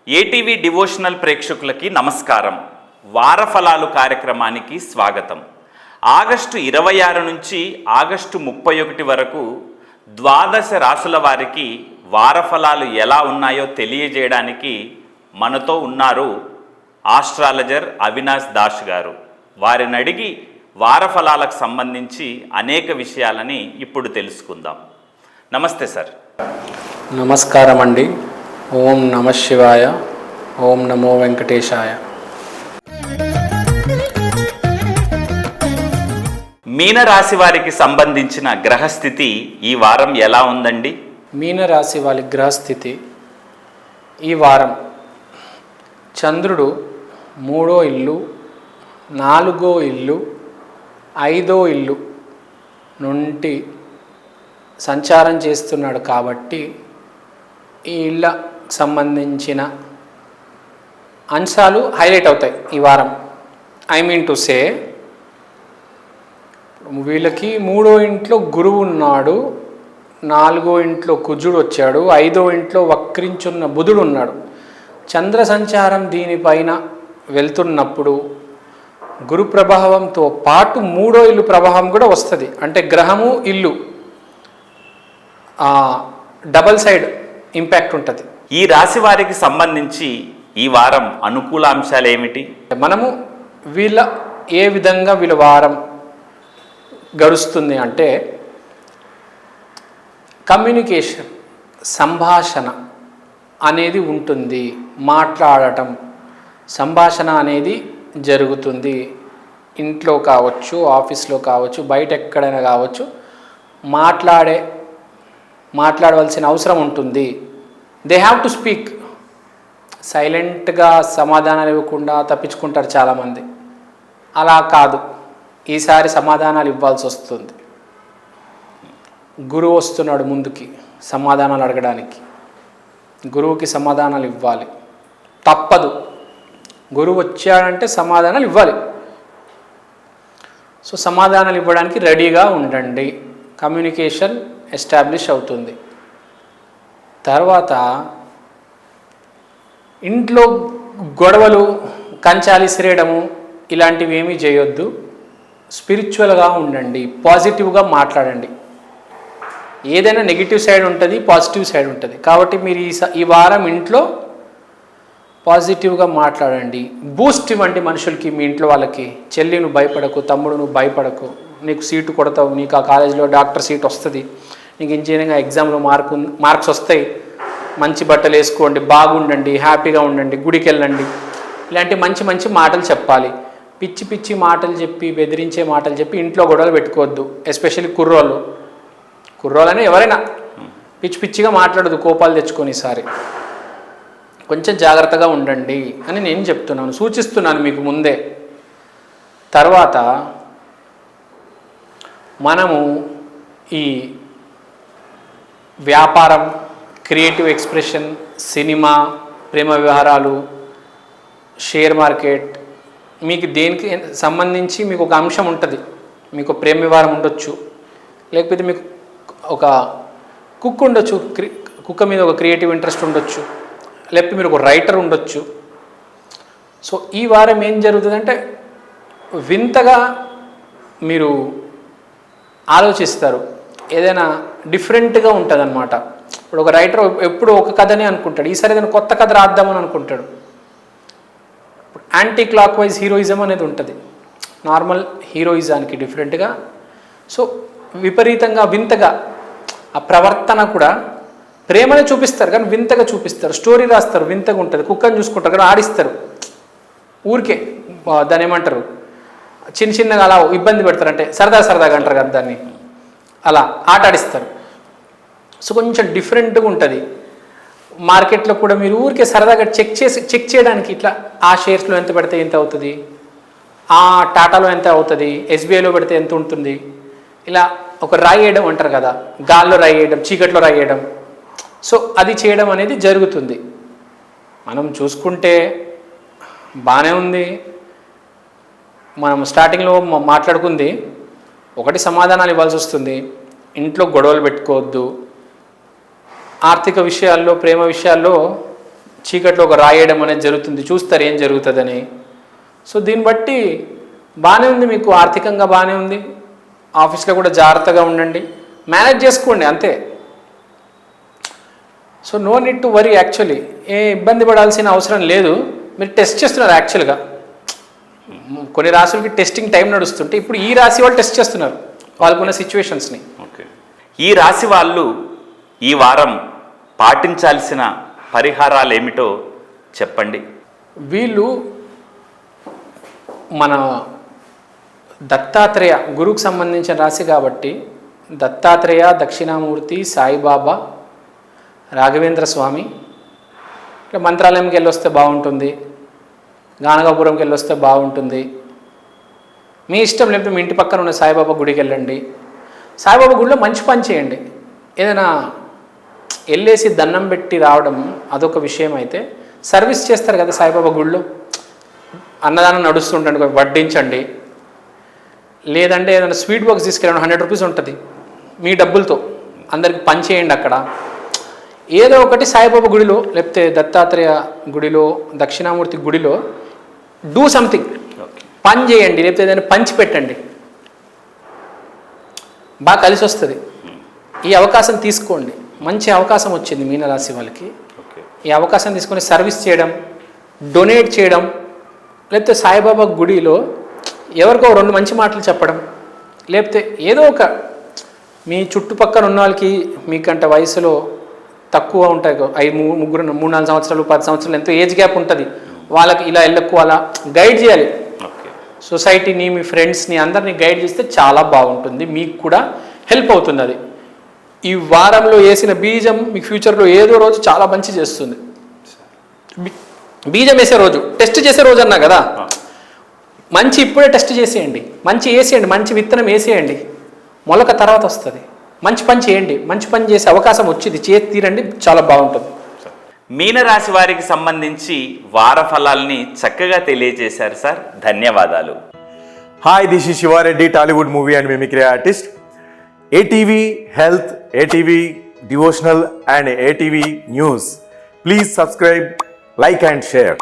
ATV devotional ప్రేక్షకులకి నమస్కారం. వారఫలాలు కార్యక్రమానికి స్వాగతం. ఆగస్టు 26 నుంచి ఆగస్టు 31 వరకు ద్వాదశ రాశుల వారికి వారఫలాలు ఎలా ఉన్నాయో తెలియజేయడానికి మనతో ఉన్నారు ఆస్ట్రాలజర్ అవినాష్ దాస్ గారు. వారిని అడిగి వారఫలాలకు సంబంధించి అనేక విషయాలని ఇప్పుడు తెలుసుకుందాం. నమస్తే సార్. నమస్కారం అండి. ఓం నమ శివాయ. ఓం నమో వెంకటేశాయ. మీనరాశి వారికి సంబంధించిన గ్రహస్థితి ఈ వారం ఎలా ఉందండి? మీనరాశి వారి గ్రహస్థితి ఈ వారం చంద్రుడు 3వ ఇల్లు, 4వ ఇల్లు, 5వ ఇల్లు నుండి సంచారం చేస్తున్నాడు కాబట్టి ఈ ఇళ్ళకు సంబంధించిన అంశాలు హైలైట్ అవుతాయి ఈ వారం. ఐ మీన్ టు సే, వీళ్ళకి 3వ ఇంట్లో గురువు ఉన్నాడు, 4వ ఇంట్లో కుజుడు వచ్చాడు, 5వ ఇంట్లో వక్రించున్న బుధుడు ఉన్నాడు. చంద్ర సంచారం దీనిపైన వెళ్తున్నప్పుడు గురు ప్రభావంతో పాటు 3వ ఇల్లు ప్రభావం కూడా వస్తుంది. అంటే గ్రహము ఇల్లు డబల్ సైడ్ ఇంపాక్ట్ ఉంటుంది. ఈ రాశి వారికి సంబంధించి ఈ వారం అనుకూల అంశాలు ఏమిటి? మనము ఏ విధంగా వీళ్ళ వారం గడుస్తుంది అంటే, కమ్యూనికేషన్, సంభాషణ అనేది ఉంటుంది. మాట్లాడటం, సంభాషణ అనేది జరుగుతుంది. ఇంట్లో కావచ్చు, ఆఫీస్లో కావచ్చు, బయట ఎక్కడైనా కావచ్చు, మాట్లాడవలసిన అవసరం ఉంటుంది. They have to speak. సైలెంట్గా సమాధానాలు ఇవ్వకుండా తప్పించుకుంటారు చాలామంది. అలా కాదు, ఈసారి సమాధానాలు ఇవ్వాల్సి వస్తుంది. గురువు వస్తున్నాడు ముందుకి సమాధానాలు అడగడానికి. గురువుకి సమాధానాలు ఇవ్వాలి, తప్పదు. గురువు వచ్చాడంటే సమాధానాలు ఇవ్వాలి. సో సమాధానాలు ఇవ్వడానికి రెడీగా ఉండండి. కమ్యూనికేషన్ ఎస్టాబ్లిష్ అవుతుంది. తర్వాత ఇంట్లో గొడవలు, కంచాలి సిరేయడము ఇలాంటివి ఏమీ చేయొద్దు. స్పిరిచువల్గా ఉండండి, పాజిటివ్గా మాట్లాడండి. ఏదైనా నెగిటివ్ సైడ్ ఉంటుంది, పాజిటివ్ సైడ్ ఉంటుంది. కాబట్టి మీరు ఈ వారం ఇంట్లో పాజిటివ్గా మాట్లాడండి. బూస్ట్ ఇవ్వండి మనుషులకి, మీ ఇంట్లో వాళ్ళకి. చెల్లి నువ్వు భయపడకు, తమ్ముడు నువ్వు భయపడకు, నీకు సీటు కొడతావు, నీకు ఆ కాలేజీలో డాక్టర్ సీట్ వస్తుంది, నీకు ఇంజనీరింగ్ ఎగ్జామ్లో మార్క్స్ వస్తాయి, మంచి బట్టలు వేసుకోండి, బాగుండండి, హ్యాపీగా ఉండండి, గుడికి వెళ్ళండి. ఇలాంటి మంచి మాటలు చెప్పాలి. పిచ్చి మాటలు చెప్పి, బెదిరించే మాటలు చెప్పి ఇంట్లో గొడవలు పెట్టుకోవద్దు. ఎస్పెషల్లీ కుర్రోళ్ళనే ఎవరైనా పిచ్చిగా మాట్లాడదు, కోపాలు తెచ్చుకొని. ఈసారి కొంచెం జాగ్రత్తగా ఉండండి అని నేను చెప్తున్నాను, సూచిస్తున్నాను మీకు ముందే. తర్వాత మనము ఈ వ్యాపారం, క్రియేటివ్ ఎక్స్ప్రెషన్, సినిమా, ప్రేమ వ్యవహారాలు, షేర్ మార్కెట్, మీకు దేనికి సంబంధించి మీకు ఒక అంశం ఉంటుంది. మీకు ప్రేమ వ్యవహారం ఉండొచ్చు, లేకపోతే మీకు ఒక కుక్ ఉండొచ్చు, కుక్క మీద ఒక క్రియేటివ్ ఇంట్రెస్ట్ ఉండొచ్చు, లేకపోతే మీరు ఒక రైటర్ ఉండొచ్చు. సో ఈ వారం ఏం జరుగుతుందంటే, వింతగా మీరు ఆలోచిస్తారు, ఏదైనా డిఫరెంట్గా ఉంటుంది అన్నమాట. ఇప్పుడు ఒక రైటర్ ఎప్పుడు ఒక కథనే అనుకుంటాడు, ఈసారి ఏదైనా కొత్త కథ రాద్దామని అనుకుంటాడు. యాంటీ క్లాక్ వైజ్ హీరోయిజం అనేది ఉంటుంది, నార్మల్ హీరోయిజానికి డిఫరెంట్గా. సో విపరీతంగా వింతగా ఆ ప్రవర్తన కూడా ప్రేమనే చూపిస్తారు, కానీ వింతగా చూపిస్తారు. స్టోరీ రాస్తారు, వింతగా ఉంటుంది. కుక్కని చూసుకుంటారు కానీ ఆడిస్తారు, ఊరికే దాన్ని ఏమంటారు, చిన్నగా అలా ఇబ్బంది పెడతారు. అంటే సరదాగా అంటారు కదా దాన్ని, అలా ఆడిస్తారు. సో కొంచెం డిఫరెంట్గా ఉంటుంది. మార్కెట్లో కూడా మీరు ఊరికే సరదాగా చెక్ చేయడానికి ఇట్లా ఆ షేర్స్లో ఎంత పెడితే ఎంత అవుతుంది, ఆ టాటాలో ఎంత అవుతుంది, ఎస్బీఐలో పెడితే ఎంత ఉంటుంది, ఇలా ఒక రాయేయడం అంటారు కదా, గాల్లో రాయేయడం, చీకట్లో రాయేయడం. సో అది చేయడం అనేది జరుగుతుంది. మనం చూసుకుంటే బాగానే ఉంది. మనం స్టార్టింగ్లో మాట్లాడుకుంది ఒకటి, సమాధానాలు ఇవ్వాల్సి వస్తుంది. ఇంట్లో గొడవలు పెట్టుకోవద్దు. ఆర్థిక విషయాల్లో, ప్రేమ విషయాల్లో చీకట్లో ఒక రాయడం అనేది జరుగుతుంది, చూస్తారు ఏం జరుగుతుందని. సో దీన్ని బట్టి బాగానే ఉంది, మీకు ఆర్థికంగా బాగానే ఉంది. ఆఫీస్లో కూడా జాగ్రత్తగా ఉండండి, మేనేజ్ చేసుకోండి అంతే. So no need to worry. Actually ఏ ఇబ్బంది పడాల్సిన అవసరం లేదు. మీరు టెస్ట్ చేస్తున్నారు యాక్చువల్గా. కొన్ని రాశులకి టెస్టింగ్ టైం నడుస్తుంటే ఇప్పుడు ఈ రాశి వాళ్ళు టెస్ట్ చేస్తున్నారు వాళ్ళకున్న సిచ్యువేషన్స్ని. ఓకే, ఈ రాశి వాళ్ళు ఈ వారం పాటించాల్సిన పరిహారాలు ఏమిటో చెప్పండి. వీళ్ళు మన దత్తాత్రేయ గురువుకు సంబంధించిన రాశి కాబట్టి దత్తాత్రేయ, దక్షిణామూర్తి, సాయిబాబా, రాఘవేంద్ర స్వామి, ఇట్లా మంత్రాలయంకి వెళ్ళొస్తే బాగుంటుంది, గానగాపురంకి వెళ్ళొస్తే బాగుంటుంది. మీ ఇష్టం, లేకపోతే మీ ఇంటి పక్కన ఉన్న సాయిబాబా గుడికి వెళ్ళండి. సాయిబాబా గుడిలో మంచి పని చేయండి. ఏదైనా వెళ్ళేసి దండం పెట్టి రావడం అదొక విషయం అయితే, సర్వీస్ చేస్తారు కదా సాయిబాబా గుడిలో, అన్నదానం నడుస్తుంటండి, వడ్డించండి. లేదంటే ఏదైనా స్వీట్ బాక్స్ తీసుకెళ్ళండి, 100 రూపీస్ ఉంటుంది, మీ డబ్బులతో అందరికి పని చేయండి అక్కడ. ఏదో ఒకటి సాయిబాబా గుడిలో, లేకపోతే దత్తాత్రేయ గుడిలో, దక్షిణామూర్తి గుడిలో డూ సంథింగ్, పని చేయండి, లేకపోతే ఏదైనా పంచి పెట్టండి, బాగా కలిసి వస్తుంది. ఈ అవకాశం తీసుకోండి, మంచి అవకాశం వచ్చింది మీనరాశి వాళ్ళకి. ఈ అవకాశం తీసుకొని సర్వీస్ చేయడం, డొనేట్ చేయడం, లేకపోతే సాయిబాబా గుడిలో ఎవరికో 2 మంచి మాటలు చెప్పడం, లేకపోతే ఏదో ఒక మీ చుట్టుపక్కల ఉన్న వాళ్ళకి మీకంటే వయసులో తక్కువ ఉంటాయి, 3-4 సంవత్సరాలు 10 సంవత్సరాలు ఎంతో ఏజ్ గ్యాప్ ఉంటుంది, వాళ్ళకి ఇలా వెళ్ళకు అలా గైడ్ చేయాలి. సొసైటీని, మీ ఫ్రెండ్స్ని అందరినీ గైడ్ చేస్తే చాలా బాగుంటుంది, మీకు కూడా హెల్ప్ అవుతుంది. అది ఈ వారంలో వేసిన బీజం మీకు ఫ్యూచర్లో ఏదో రోజు చాలా మంచి చేస్తుంది. బీజం వేసే రోజు, టెస్ట్ చేసే రోజు అన్నా కదా, మంచి ఇప్పుడే టెస్ట్ చేసేయండి, మంచి వేసేయండి, మంచి విత్తనం వేసేయండి, మొలక తర్వాత వస్తుంది. మంచి పని చేయండి, మంచి పని చేసే అవకాశం వచ్చింది, చేతి తీరండి, చాలా బాగుంటుంది. మీనరాశి వారికి సంబంధించి వార ఫలాల్ని చక్కగా తెలియజేశారు సార్, ధన్యవాదాలు. Hi, this is Shiva Reddy, Tollywood movie and mimicry artist. ATV Health, ATV Devotional and ATV News. Please subscribe, like and share.